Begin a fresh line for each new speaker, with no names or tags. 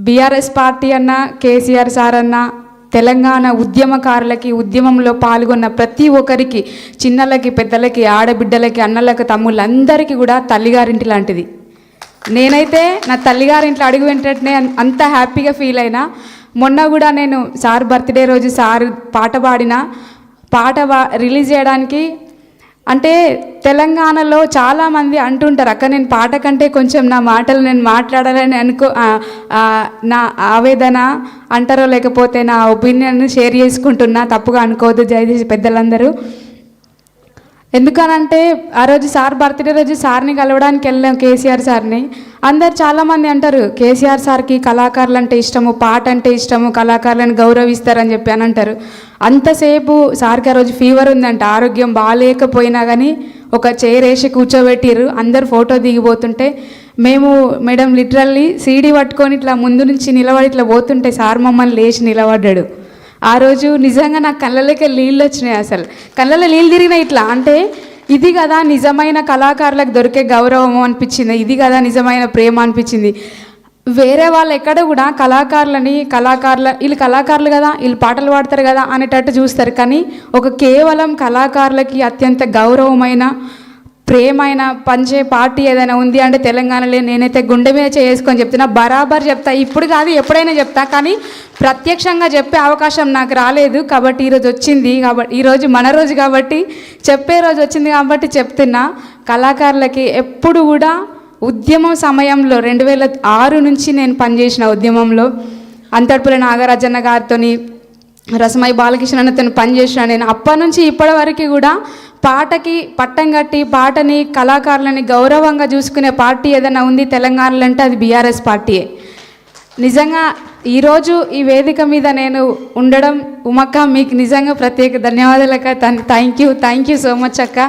BRS party అన్న, KCR sir అన్న, తెలంగాణ ఉద్యమకారులకి, ఉద్యమంలో పాల్గొన్న ప్రతి ఒక్కరికి, చిన్నలకి, పెద్దలకి, ఆడబిడ్డలకి, అన్నలకు, తమ్ముళ్ళందరికీ కూడా తల్లిగారింటి లాంటిది. నేనైతే నా తల్లిగారింట్లో అడుగు వెంటనే అంత హ్యాపీగా ఫీల్ అయినా. మొన్న కూడా నేను సార్ బర్త్డే రోజు సార్ పాట రిలీజ్ చేయడానికి, అంటే తెలంగాణలో చాలామంది అంటుంటారు, అక్క నేను పాట కంటే కొంచెం నా మాటలు నేను మాట్లాడాలని నా ఆవేదన అంటారో లేకపోతే నా ఒపీనియన్ షేర్ చేసుకుంటున్నా, తప్పుగా అనుకోవద్దు దయచేసి పెద్దలందరూ. ఎందుకనంటే ఆ రోజు సార్ బర్త్డే రోజు సార్ని కలవడానికి వెళ్ళాం, కేసీఆర్ సార్ని. అందరు చాలామంది అంటారు కేసీఆర్ సార్కి కళాకారులు అంటే ఇష్టము, పాట అంటే ఇష్టము, కళాకారులను గౌరవిస్తారని చెప్పి అని అంటారు. అంతసేపు సార్కి ఆ రోజు ఫీవర్ ఉందంట, ఆరోగ్యం బాగాలేకపోయినా కానీ ఒక చైర్ వేసి కూర్చోబెట్టిర్రు. అందరు ఫోటో దిగిపోతుంటే మేము మేడం లిటరల్లీ సీడీ పట్టుకొని ఇట్లా ముందు నుంచి నిలబడి ఇట్లా పోతుంటే సార్ మమ్మల్ని లేచి నిలబడ్డాడు. ఆ రోజు నిజంగా నాకు కళ్ళలోకి నీళ్ళు వచ్చినాయి, అసలు కళ్ళలో నీళ్ళు తిరిగినాయి. ఇట్లా అంటే ఇది కదా నిజమైన కళాకారులకు దొరికే గౌరవం అనిపించింది, ఇది కదా నిజమైన ప్రేమ అనిపించింది. వేరే వాళ్ళు ఎక్కడ కూడా వీళ్ళు కళాకారులు కదా, వీళ్ళు పాటలు పాడతారు కదా అనేటట్టు చూస్తారు. కానీ కేవలం కళాకారులకి అత్యంత గౌరవమైన, ప్రేమైన పంచే పార్టీ ఏదైనా ఉంది అంటే తెలంగాణలో నేనైతే గుండె మీద చేసుకొని చెప్తున్నా, బరాబర్ చెప్తా. ఇప్పుడు కాదు ఎప్పుడైనా చెప్తా, కానీ ప్రత్యక్షంగా చెప్పే అవకాశం నాకు రాలేదు కాబట్టి ఈరోజు వచ్చింది. కాబట్టి ఈరోజు మన రోజు కాబట్టి, చెప్పే రోజు వచ్చింది కాబట్టి చెప్తున్నా. కళాకారులకి ఎప్పుడు కూడా ఉద్యమం సమయంలో 2006 నుంచి నేను పనిచేసిన ఉద్యమంలో అంతర్పుల నాగరాజన్న గారితో, రసమై బాలకృష్ణ అన్నతో పనిచేసిన నేను. అప్పటి నుంచి ఇప్పటి వరకు కూడా పాటకి పట్టం కట్టి పాటని, కళాకారులని గౌరవంగా చూసుకునే పార్టీ ఏదైనా ఉంది తెలంగాణలో అంటే అది బీఆర్ఎస్ పార్టీయే. నిజంగా ఈరోజు ఈ వేదిక మీద నేను ఉండడం, ఉమక్క మీకు నిజంగా ప్రత్యేక ధన్యవాదాలు అక్క. థ్యాంక్ యూ సో మచ్ అక్క.